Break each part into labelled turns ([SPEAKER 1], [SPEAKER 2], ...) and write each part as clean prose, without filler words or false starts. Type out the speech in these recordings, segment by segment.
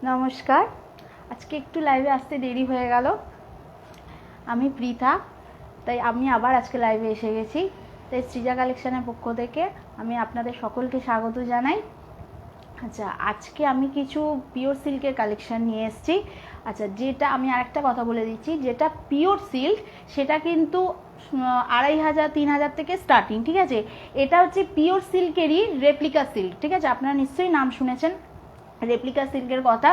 [SPEAKER 1] নমস্কার। আজকে একটু লাইভে আসতে দেরি হয়ে গেল। আমি পৃথা, তাই আমি আবার আজকে লাইভে এসে গেছি। তাই সৃজা কালেকশনের পক্ষ থেকে আমি আপনাদের সকলকে স্বাগত জানাই। আচ্ছা, আজকে আমি কিছু পিওর সিল্কের কালেকশন নিয়ে এসেছি। আচ্ছা, যেটা আমি আরেকটা কথা বলে দিচ্ছি, যেটা পিওর সিল্ক সেটা কিন্তু 2500-3000 থেকে স্টার্টিং, ঠিক আছে। এটা হচ্ছে পিওর সিল্কেরই রেপ্লিকা সিল্ক, ঠিক আছে। আপনারা নিশ্চয়ই নাম শুনেছেন রেপ্লিকা সিল্কের কথা।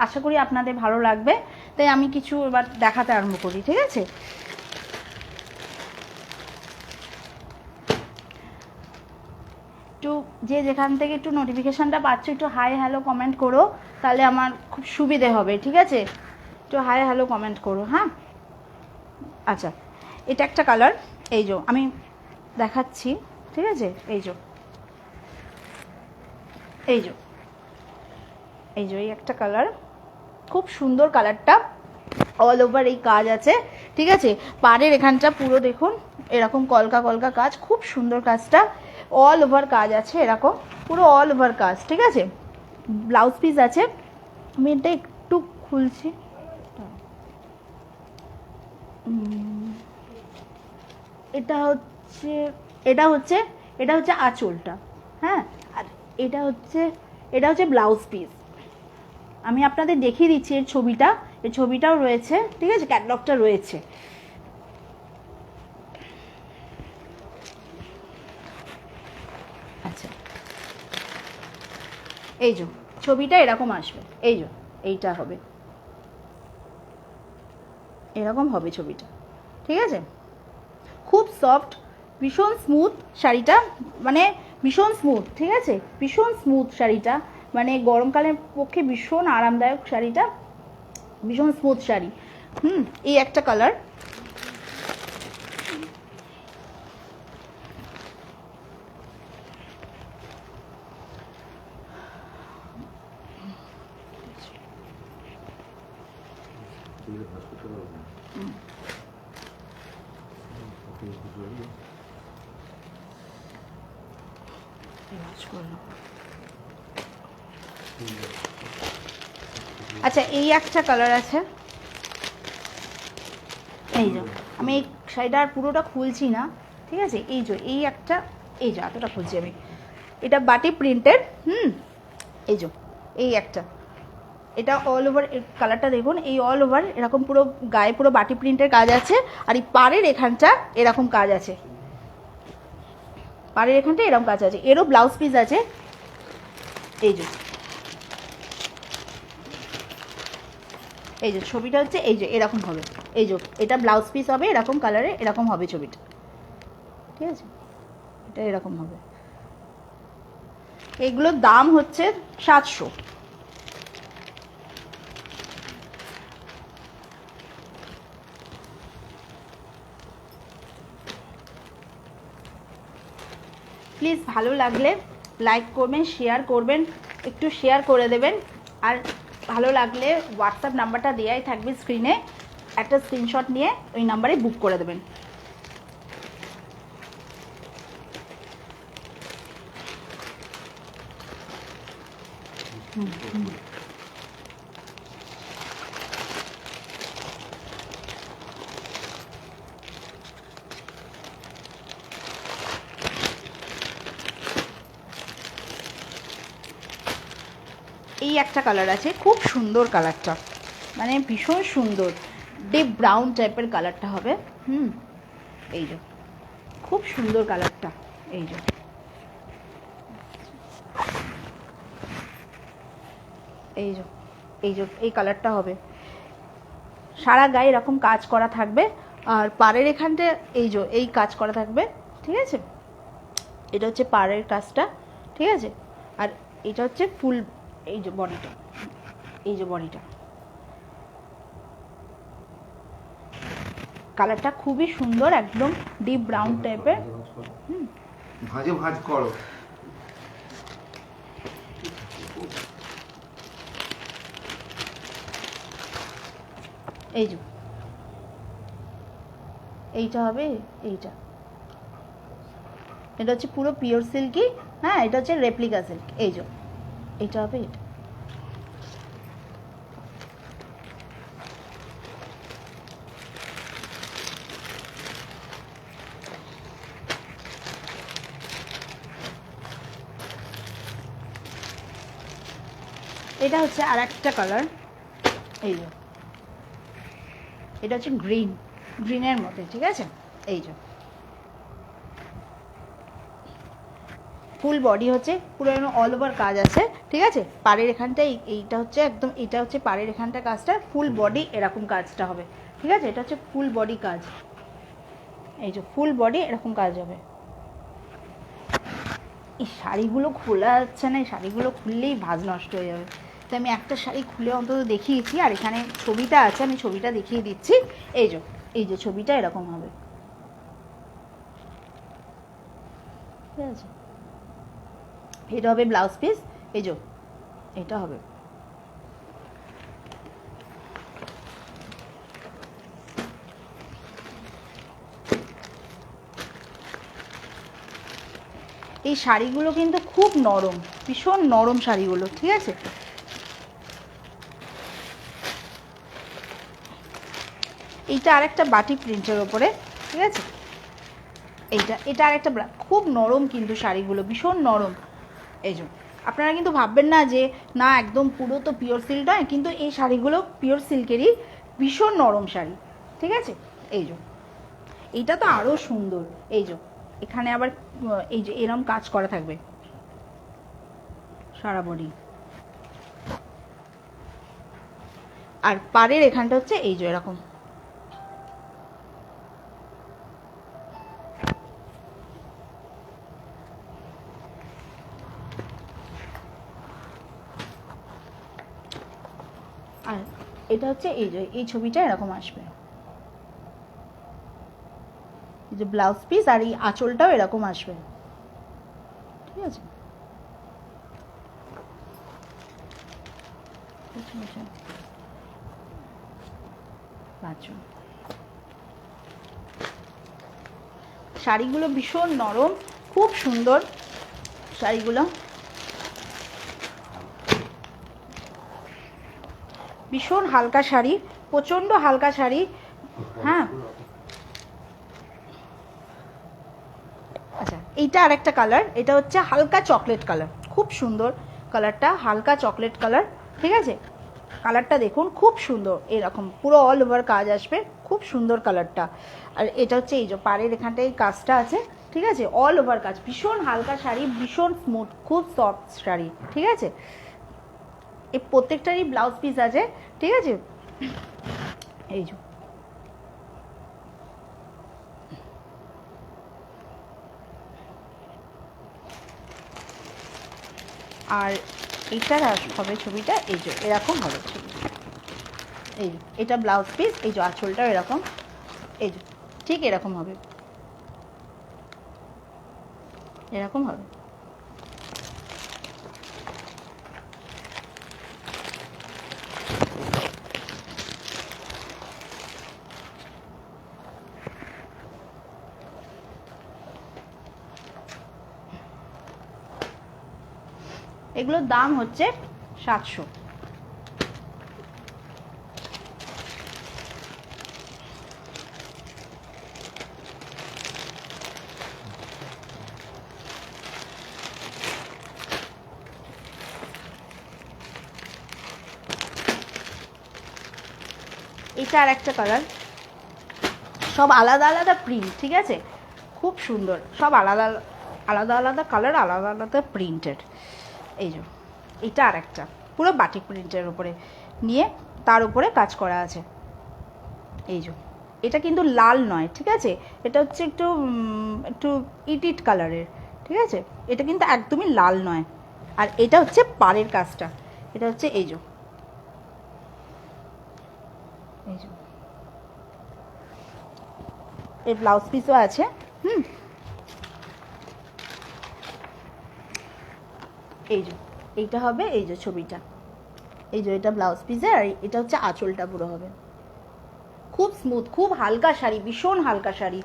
[SPEAKER 1] আশা করি আপনাদের ভালো লাগবে, তাই আমি কিছু এবার দেখাতে আরম্ভ করি, ঠিক আছে। একটু যে যেখান থেকে একটু নোটিফিকেশানটা পাচ্ছ একটু হাই হ্যালো কমেন্ট করো, তাহলে আমার খুব সুবিধে হবে, ঠিক আছে। একটু হাই হ্যালো কমেন্ট করো, হ্যাঁ। আচ্ছা, এটা একটা কালার, এই যে আমি দেখাচ্ছি, ঠিক আছে। এই যে এই যে এই যে এই একটা কালার, খুব সুন্দর কালারটা। অল ওভার এই কাজ আছে, ঠিক আছে। পাড়ের এখানটা পুরো দেখুন এরকম কলকা কলকা কাজ, খুব সুন্দর কাজটা। অল ওভার কাজ আছে এরকম, পুরো অল ওভার কাজ, ঠিক আছে। ব্লাউজ পিস আছে, আমি এটা একটু খুলছি। এটা হচ্ছে এটা হচ্ছে এটা হচ্ছে আঁচলটা, হ্যাঁ। আর এটা হচ্ছে ব্লাউজ পিস। আমি আপনাদের দেখিয়ে দিচ্ছি এর ছবিটা, এই ছবিটাও রয়েছে, ঠিক আছে, ক্যাটলগটা রয়েছে। আচ্ছা, এই যে ছবিটা এরকম আসবে, এই যে এইটা হবে, এরকম হবে ছবিটা, ঠিক আছে। খুব সফট, ভীষণ স্মুথ শাড়িটা, মানে ভীষণ স্মুথ, ঠিক আছে। ভীষণ স্মুথ শাড়িটা, মানে গরমকালের পক্ষে ভীষণ আরামদায়ক শাড়িটা, ভীষণ স্মুথ শাড়ি। এই একটা কালার, আচ্ছা এই একটা কালার আছে, এই যে আমি এই শাড়িটা আর পুরোটা খুলছি না, ঠিক আছে। এই যে এই একটা, এই যে এতটা খুলছি আমি, এটা বাটি প্রিন্টেড, এই যে এই একটা, এটা অল ওভার কালারটা দেখুন, এই অল ওভার এরকম পুরো গায়ে পুরো বাটি প্রিন্টের কাজ আছে। আর এই পাড়ের এখানটা এরকম কাজ আছে, পাড়ের এখানটা এরকম কাজ আছে, এরও ব্লাউজ পিস আছে। এই যে ছবিটা হচ্ছে এই যে এরকম হবে, এই যে এটা ব্লাউজ পিস হবে এরকম কালারে, এরকম হবে ছবিটা, ঠিক আছে। এটা এরকম হবে। এগুলোর দাম হচ্ছে 700। প্লিজ ভালো লাগলে লাইক করবেন, শেয়ার করবেন, একটু শেয়ার করে দেবেন। আর ভালো লাগলে হোয়াটসঅ্যাপ নাম্বারটা দেওয়াই থাকবে স্ক্রিনে, একটা স্ক্রিনশট নিয়ে ওই নাম্বারে বুক করে দেবেন। এই একটা কালার আছে, খুব সুন্দর কালারটা, মানে ভীষণ সুন্দর ডিপ ব্রাউন টাইপের কালারটা হবে। এই যে খুব সুন্দর কালারটা, এই যে এই যে এই কালারটা হবে। সারা গায়ে এরকম কাজ করা থাকবে, আর পাড়ের এখানটা এই যে এই কাজ করা থাকবে, ঠিক আছে। এটা হচ্ছে পাড়ের কাজটা, ঠিক আছে। আর এটা হচ্ছে ফুল, এই যে বডিটা, এই যে বডিটা, কালারটা খুবই সুন্দর, একদম ডিপ ব্রাউন টাইপের।
[SPEAKER 2] ভাজে ভাজ করো।
[SPEAKER 1] এই যে এইটা হবে, এইটা এটা হচ্ছে পুরো পিওর সিল্কি, হ্যাঁ। এটা হচ্ছে রেপ্লিকা সিল্ক, এই যে এইটা হবে, এটা এটা হচ্ছে আর একটা কালার, এই যে এটা হচ্ছে গ্রিনের মধ্যে, ঠিক আছে। এই যে ফুল বডি হচ্ছে পুরো অল ওভার কাজ আছে, ঠিক আছে। পাড়ের এখানটা এইটা হচ্ছে একদম, এটা হচ্ছে পাড়ের এখানটা কাজটা, ফুল বডি এরকম কাজটা হবে, ঠিক আছে। এটা হচ্ছে ফুল বডি কাজ, এই যে ফুল বডি এরকম কাজ হবে। এই শাড়িগুলো খোলা যাচ্ছে না, এই শাড়িগুলো খুললেই ভাঁজ নষ্ট হয়ে যাবে। তো আমি একটা শাড়ি খুলে অন্তত দেখিয়েছি, আর এখানে ছবিটা আছে, আমি ছবিটা দেখিয়ে দিচ্ছি। এই যে ছবিটা এরকম হবে, ঠিক আছে। এটা হবে ব্লাউজ পিস, এই যে এটা হবে। এই শাড়িগুলো কিন্তু খুব নরম, ভীষণ নরম শাড়িগুলো, ঠিক আছে। এইটা আরেকটা বাটিক প্রিন্টের ওপরে, ঠিক আছে। এটা আরেকটা খুব নরম কিন্তু শাড়িগুলো, ভীষণ নরম। এই যে আপনারা কিন্তু ভাববেন না যে না একদম পুরো তো পিওর সিল্ক নয়, কিন্তু এই শাড়িগুলো পিওর সিল্কেরই, ভীষণ নরম শাড়ি, ঠিক আছে। এই যে এইটা তো আরও সুন্দর, এই যে এখানে আবার এই যে এরম কাজ করা থাকবে সারা বডি, আর পাড়ের এখানটা হচ্ছে এই যে এরকম। আর এটা হচ্ছে এই যে এই ছবিটা এরকম আসবে, এই যে ব্লাউজ পিস, আর এই আঁচলটাও এরকম আসবে, ঠিক আছে। শাড়িগুলো ভীষণ নরম, খুব সুন্দর শাড়িগুলো, ভীষণ হালকা শাড়ি, প্রচণ্ড হালকা শাড়ি। হ্যাঁ, আচ্ছা এইটা আর একটা কালার, এটা হচ্ছে হালকা চকলেট কালার, খুব সুন্দর কালারটা, হালকা চকলেট কালার, ঠিক আছে। কালারটা দেখুন খুব সুন্দর, এরকম পুরো অল ওভার কাজ আসবে, খুব সুন্দর কালারটা। আর এটা হচ্ছে এই যে পাড়ের এখানটায় কাজটা আছে, ঠিক আছে, অল ওভার কাজ, ভীষণ হালকা শাড়ি, ভীষণ স্মুথ, খুব সফট শাড়ি, ঠিক আছে। এই প্রত্যেকটারই ব্লাউজ পিস আছে, ঠিক আছে। এই যে আর এইটার হবে ছবিটা, এই যে এরকম হবে ছবি, এই যে এটা ব্লাউজ পিস, এই যে আঁচলটাও এরকম, এই যে ঠিক এরকম হবে, এরকম হবে। এগুলোর দাম হচ্ছে 700। এটা আর একটা কালার, সব আলাদা আলাদা প্রিন্ট, ঠিক আছে, খুব সুন্দর, সব আলাদা আলাদা আলাদা কালার, আলাদা আলাদা প্রিন্টেড। এই যে এটা আর একটা পুরো বাটিক প্রিন্টের উপরে নিয়ে তার উপরে কাজ করা আছে, এই যে এটা কিন্তু লাল নয়, ঠিক আছে, এটা হচ্ছে একটু একটু ইট কালারের, ঠিক আছে, এটা কিন্তু একদমই লাল নয়। আর এটা হচ্ছে পাড়ের কাজটা, এটা হচ্ছে এই যে এর ব্লাউজ পিসও আছে। এই যে এইটা হবে, এই যে ছবিটা, এই যে এটা ব্লাউজ পিসে, আর এটা হচ্ছে আঁচলটা পুরো হবে, খুব স্মুথ, খুব হালকা শাড়ি, ভীষণ হালকা শাড়ি,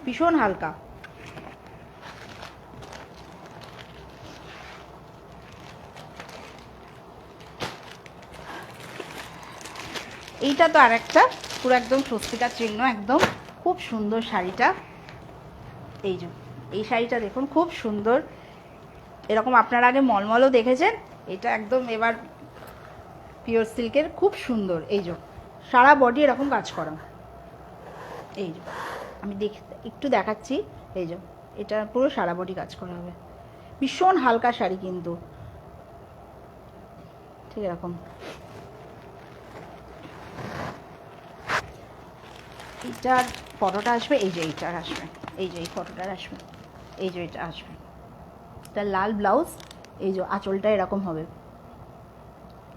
[SPEAKER 1] ভীষণ হালকা। এইটা তো আর একটা পুরো একদম স্বস্তিকার চিহ্ন, একদম খুব সুন্দর শাড়িটা। এই যে এই শাড়িটা দেখুন খুব সুন্দর, এরকম আপনারা আগে মলমলও দেখেছেন, এটা একদম এবার পিওর সিল্কের, খুব সুন্দর। এই যে সারা বডি এরকম কাজ করা। এই যে আমি একটু দেখাচ্ছি। এই যে এটা পুরো সারা বডি কাজ করা হবে। ভীষণ হালকা শাড়ি কিন্তু, ঠিক এরকম। এইটার ফটোটা আসবে, এই যে এইটার আসবে, এই যে এই ফটোটার আসবে, এই যে এটা আসবে। এটা লাল ব্লাউজ, এই যে আঁচলটা এরকম হবে,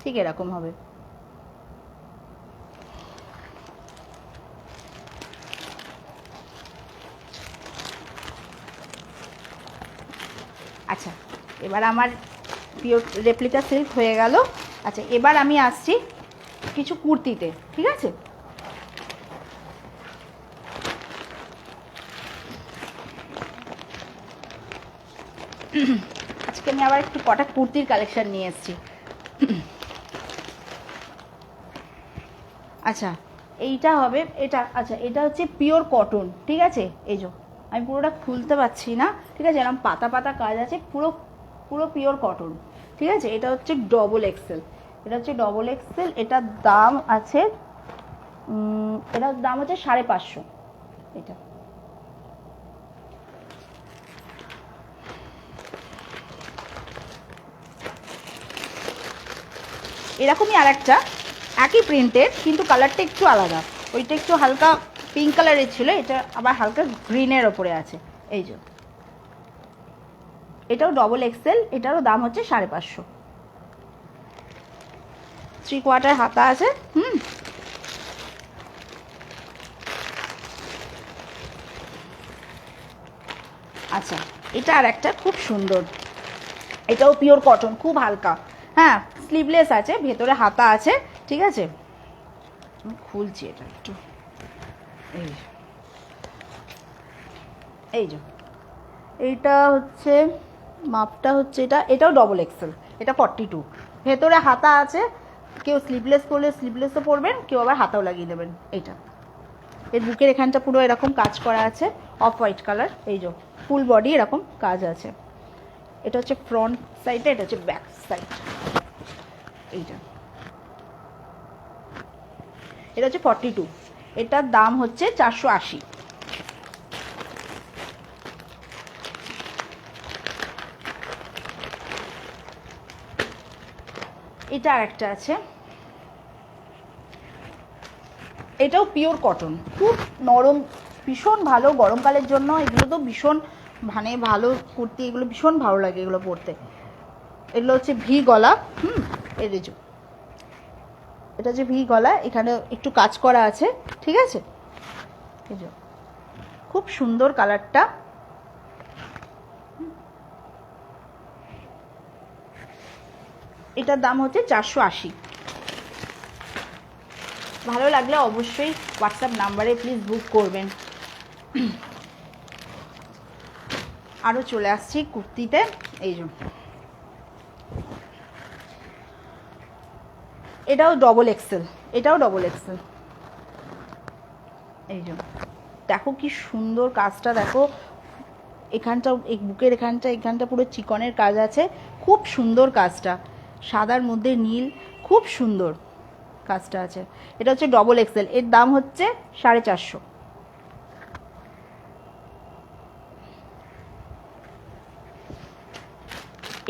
[SPEAKER 1] ঠিক এরকম হবে। আচ্ছা, এবার আমার পিওর রেপ্লিকা সিল্ক হয়ে গেল। আচ্ছা, এবার আমি আসছি কিছু কুর্তিতে, ঠিক আছে। আজকে আমি আবার একটু কটা কুর্তির কালেকশন নিয়ে এসেছি। আচ্ছা, এইটা হবে, এটা আচ্ছা এটা হচ্ছে পিওর কটন, ঠিক আছে। এই যে আমি পুরোটা খুলতে পারছি না, ঠিক আছে, এরকম পাতা পাতা কাজ আছে, পুরো পুরো পিওর কটন, ঠিক আছে। এটা হচ্ছে ডবল এক্সেল, এটা হচ্ছে ডবল এক্সেল। এটার দাম আছে এটার দাম হচ্ছে 550। এটা এরকমই আর একটা একই প্রিন্টের, কিন্তু কালারটা একটু আলাদা। ওইটা একটু হালকা পিঙ্ক কালারের ছিল, এটা আবার হালকা গ্রিনের ওপরে আছে। এই যে এটাও ডবল এক্সেল, এটারও দাম হচ্ছে 550। 3/4 হাতা আছে। আচ্ছা, এটা আর একটা খুব সুন্দর, এটাও পিওর কটন, খুব হালকা। হ্যাঁ, স্লিভলেস আছে, ভেতরে হাতা আছে, ঠিক আছে। আমি খুলছি এটা একটু। এই যে এইটা হচ্ছে মাপটা হচ্ছে এটা, এটাও ডবল এক্সেল, এটা 42। ভেতরে হাতা আছে, কেউ স্লিভলেস করলে স্লিভলেসও পরবেন, কেউ আবার হাতাও লাগিয়ে দেবেন। এইটা এর বুকের এখানটা পুরো এরকম কাজ করা আছে, অফ হোয়াইট কালার। এই যে ফুল বডি এরকম কাজ আছে। এটা হচ্ছে ফ্রন্ট সাইডে, এটা হচ্ছে ব্যাক সাইড। এইটা এটা হচ্ছে 42, এটার দাম হচ্ছে 480। এটা আর একটা আছে, এটাও পিওর কটন, খুব নরম, ভীষণ ভালো গরমকালের জন্য। এগুলো তো ভীষণ মানে ভালো কুর্তি, এগুলো ভীষণ ভালো লাগে এগুলো পরতে। এগুলো হচ্ছে ভি গলা। এই যে এটা হচ্ছে ভি গলা, এখানে একটু কাজ করা আছে, ঠিক আছে। এই যে খুব সুন্দর কালারটা। এটার দাম হচ্ছে 480। ভালো লাগলে অবশ্যই হোয়াটসঅ্যাপ নাম্বারে প্লিজ বুক করবেন। আরও চলে আসছি কুর্তিতে। এই যে এটাও ডবল এক্সেল, এটাও ডবল এক্সেল। এই যে দেখো কি সুন্দর কাজটা, দেখো এখানটা, এই বুকের এখানটা পুরো চিকনের কাজ আছে, খুব সুন্দর কাজটা, সাদার মধ্যে নীল, খুব সুন্দর কাজটা আছে। এটা হচ্ছে ডবল এক্সেল, এর দাম হচ্ছে 450।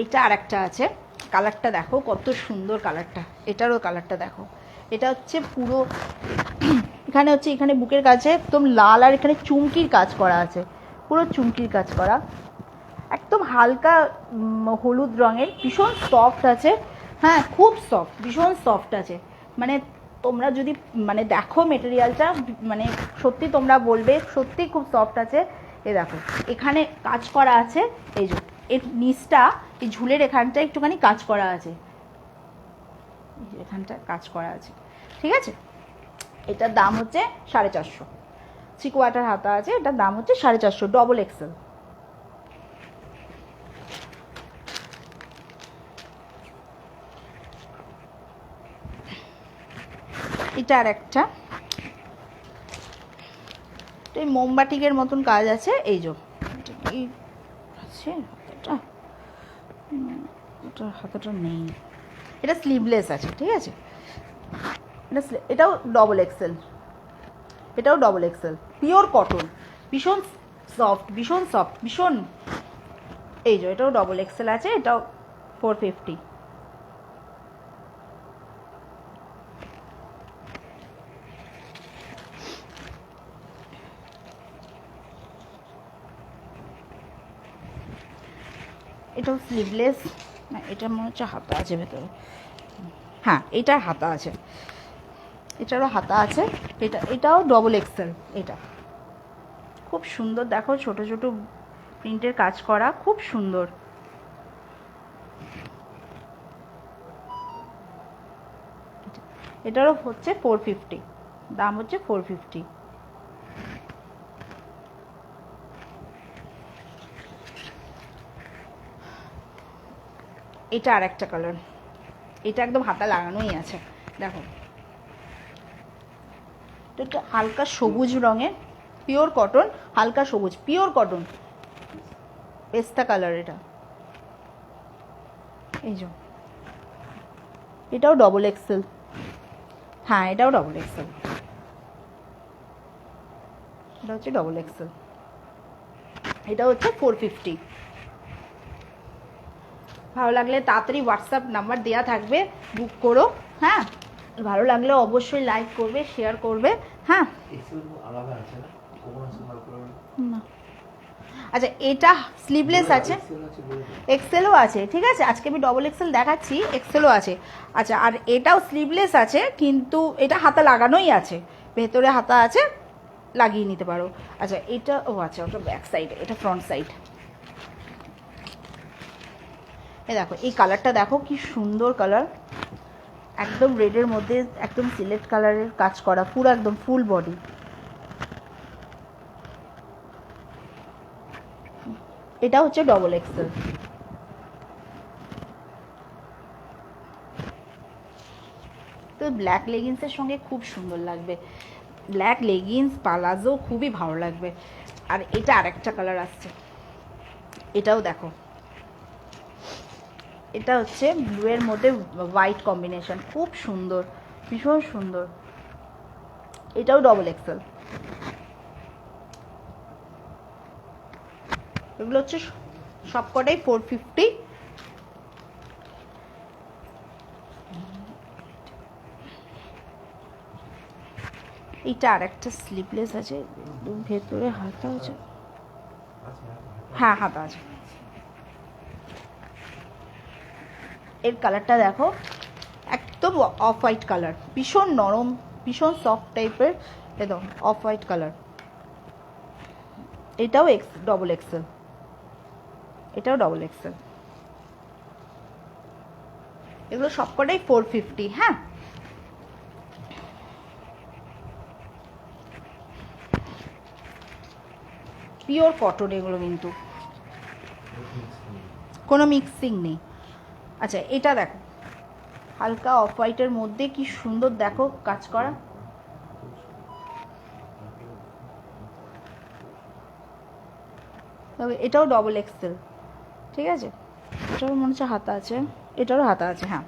[SPEAKER 1] এটা আর একটা আছে, কালারটা দেখো কত সুন্দর কালারটা, এটারও কালারটা দেখো। এটা হচ্ছে পুরো এখানে হচ্ছে, এখানে বুকের কাছে একদম লাল, আর এখানে চুমকির কাজ করা আছে, পুরো চুমকির কাজ করা, একদম হালকা হলুদ রঙের, ভীষণ সফট আছে। হ্যাঁ, খুব সফট, ভীষণ সফট আছে। মানে তোমরা যদি মানে দেখো মেটেরিয়ালটা, মানে সত্যি তোমরা বলবে সত্যি খুব সফট আছে। এ দেখো এখানে কাজ করা আছে, এই যে এর নিচটা, এই ঝুলের এখানটা একটুখানি কাজ করা আছে, এখানটা কাজ করা আছে, ঠিক আছে। এটার দাম হচ্ছে 450। 3/4 হাতা আছে, এটার দাম হচ্ছে 450, ডবল এক্সেল। এটা আর একটা, এই মোমবাটিকের মতন কাজ আছে। এই যে কি আছে হাতাটা, ওটা হাতাটা নেই, এটা স্লিভলেস আছে, ঠিক আছে। এটাও ডবল এক্সেল, এটাও ডবল এক্সেল, পিওর কটন, ভীষণ সফট, ভীষণ সফট, ভীষণ। এই যে এটাও ডবল এক্সেল আছে, এটাও 450। এটাও স্লিভলেস, না এটা মনে হচ্ছে হাতা আছে ভেতরে, হ্যাঁ এটার হাতা আছে, এটারও হাতা আছে। এটাও ডবল এক্সেল। এটা খুব সুন্দর, দেখো ছোট ছোট প্রিন্টের কাজ করা, খুব সুন্দর। এটারও হচ্ছে 450, দাম হচ্ছে 450। এটা আর একটা কালার, এটা একদম হাতা লাগানোই আছে, দেখো এটা হালকা সবুজ রঙের, পিওর কটন, হালকা সবুজ, পিওর কটন, পেস্তা কালার। এটা এই যে এটাও ডবল এক্সেল, হ্যাঁ এটাও ডবল এক্সেল, এটা হচ্ছে ডবল এক্সেল, এটা হচ্ছে 450। ভালো লাগলে তাড়াতাড়ি হোয়াটসঅ্যাপ নাম্বার দেওয়া থাকবে, বুক করো। হ্যাঁ, ভালো লাগলে অবশ্যই লাইক করবে, শেয়ার করবে। হ্যাঁ না, আচ্ছা এটা স্লিভলেস আছে, এক্সেলও আছে, ঠিক আছে। আজকে আমি ডবল এক্সেল দেখাচ্ছি, এক্সেলও আছে। আচ্ছা, আর এটাও স্লিভলেস আছে, কিন্তু এটা হাতা লাগানোই আছে, ভেতরে হাতা আছে, লাগিয়ে নিতে পারো। আচ্ছা এটা, ও আচ্ছা ওটা ব্যাক সাইড, এটা ফ্রন্ট সাইড। এই দেখো এই কালারটা দেখো কি সুন্দর কালার, একদম রেডের মধ্যে একদম সিলেক্ট কালারের কাজ করা, পুরো একদম ফুল বডি। এটা হচ্ছে ডবল এক্সেল। তো ব্ল্যাক লেগিংসের সঙ্গে খুব সুন্দর লাগবে, ব্ল্যাক লেগিংস পালাজো খুবই ভালো লাগবে। আর এটা আরেকটা কালার আসছে, এটাও দেখো, এটা হচ্ছে ব্লু এর মধ্যে হোয়াইট কম্বিনেশন, খুব সুন্দর, ভীষণ সুন্দর। এটাও ডবল এক্সেল। এগুলো হচ্ছে সবকটাই 450। এইটা আর একটা স্লিভলেস আছে, ভেতরে হাতা আছে, হ্যাঁ হাতা আছে। এর কালারটা দেখো, একদম অফ হোয়াইট কালার, ভীষণ নরম, ভীষণ সফট টাইপের, একদম অফ হোয়াইট কালার। এটাও ডবল এক্সেল, এটাও ডবল এক্সেল। এগুলো সবকটাই 450। হ্যাঁ, পিওর কটন এগুলো, কিন্তু কোনো মিক্সিং নেই। আচ্ছা এটা দেখো, হালকা অফ হোয়াইটের মধ্যে কি সুন্দর দেখো কাজ করা, তবে এটাও ডবল এক্সেল, ঠিক আছে। এটারও মনে হচ্ছে হাতা আছে, এটারও হাতা আছে। হ্যাঁ,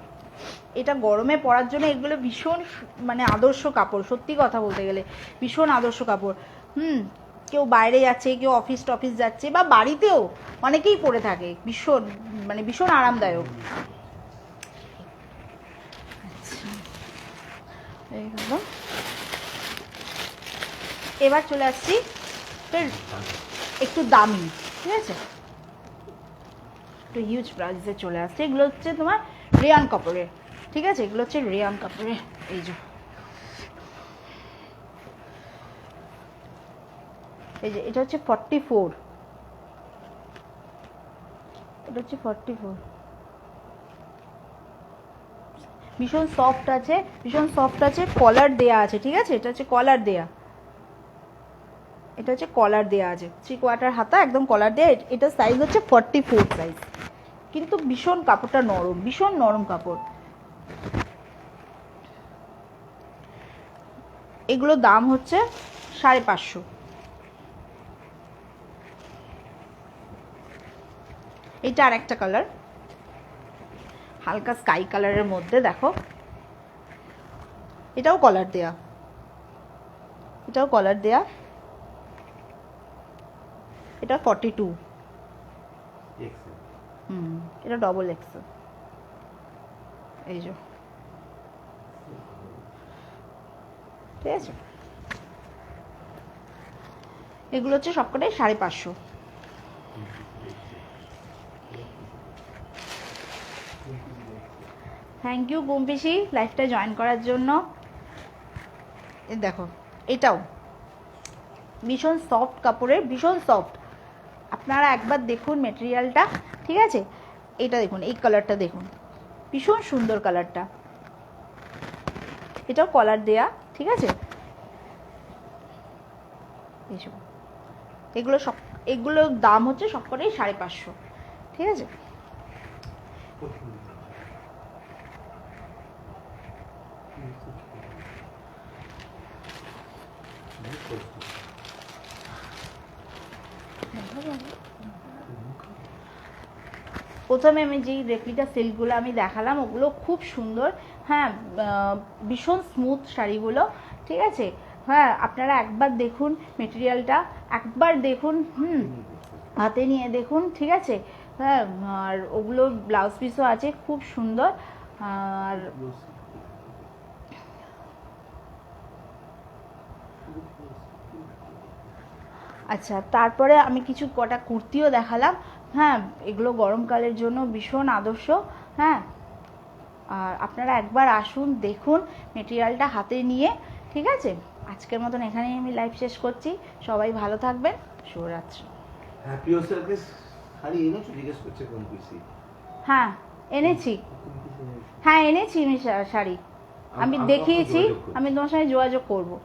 [SPEAKER 1] এটা গরমে পরার জন্য এগুলো ভীষণ মানে আদর্শ কাপড়, সত্যি কথা বলতে গেলে ভীষণ আদর্শ কাপড়। কেউ বাইরে যাচ্ছে, কেউ অফিস টফিস যাচ্ছে, বা বাড়িতেও অনেকেই পরে থাকে, ভীষণ মানে ভীষণ আরামদায়ক। আচ্ছা, এবার চলে আসছি একটু দামি, ঠিক আছে, একটু হিউজ প্রাইসে চলে আসছে। এগুলো হচ্ছে তোমার রেয়ান কাপড়ের, ঠিক আছে, এগুলো হচ্ছে রেয়ান কাপড়ের। এই যে এটা হচ্ছে 44, এটা হচ্ছে 44, ভীষণ সফট আছে, ভীষণ সফট আছে, কলার দেয়া আছে, ঠিক আছে। এটা হচ্ছে কলার দেয়া, এটা হচ্ছে কলার দেয়া আছে, 3/4 হাতা, একদম কলার দেয়া। এটা সাইজ হচ্ছে 44 সাইজ, কিন্তু ভীষণ কাপড়টা নরম, ভীষণ নরম কাপড়। এগুলো দাম হচ্ছে 550। এটা আর একটা কালার, হালকা স্কাই কালারের মধ্যে দেখো, এটাও কলার দেয়া, এটাও কলার দেয়া, এটা 42, এটা ডবল এক্সেল। এই যে, ঠিক আছে, এগুলো হচ্ছে সবকটাই 550। থ্যাংক ইউ গুম্পিসি লাইফটা জয়েন করার জন্য। এ দেখো, এটাও ভীষণ সফট কাপড়ের, ভীষণ সফট। আপনারা একবার দেখুন মেটেরিয়ালটা, ঠিক আছে। এটা দেখুন, এই কালারটা দেখুন, ভীষণ সুন্দর কালারটা। এটাও কলার দেয়া, ঠিক আছে। এইসব এগুলোর দাম হচ্ছে সবকটাই 550, ঠিক আছে। প্রথমে আমি যেই রেপ্লিকা সিল্কগুলো আমি দেখালাম ওগুলো খুব সুন্দর, হ্যাঁ, ভীষণ স্মুথ শাড়িগুলো, ঠিক আছে। হ্যাঁ, আপনারা একবার দেখুন মেটেরিয়ালটা, একবার দেখুন, হাতে নিয়ে দেখুন, ঠিক আছে। হ্যাঁ, আর ওগুলো ব্লাউজ পিসও আছে খুব সুন্দর। আর আচ্ছা, তারপরে আমি কিছু কটা কুর্তিও দেখালাম। হ্যাঁ, এগুলো গরমকালের জন্য ভীষণ আদর্শ। হ্যাঁ, আর আপনারা একবার আসুন, দেখুন মেটেরিয়ালটা হাতে নিয়ে, ঠিক আছে। আজকের মতন এখানেই আমি লাইভ শেষ করছি। সবাই ভালো থাকবেন, শুভরাত্রি।
[SPEAKER 2] হ্যাপি হোস্টেলকে শাড়ি এনেছো জিজ্ঞেস করছে কোন পিসি?
[SPEAKER 1] হ্যাঁ, এনেছি, হ্যাঁ এনেছি আমি শাড়ি, আমি
[SPEAKER 2] আমাকে
[SPEAKER 1] দেখিয়েছি,
[SPEAKER 2] যোগাযোগ করছি।
[SPEAKER 1] আমি তোমার সঙ্গে যোগাযোগ করবো।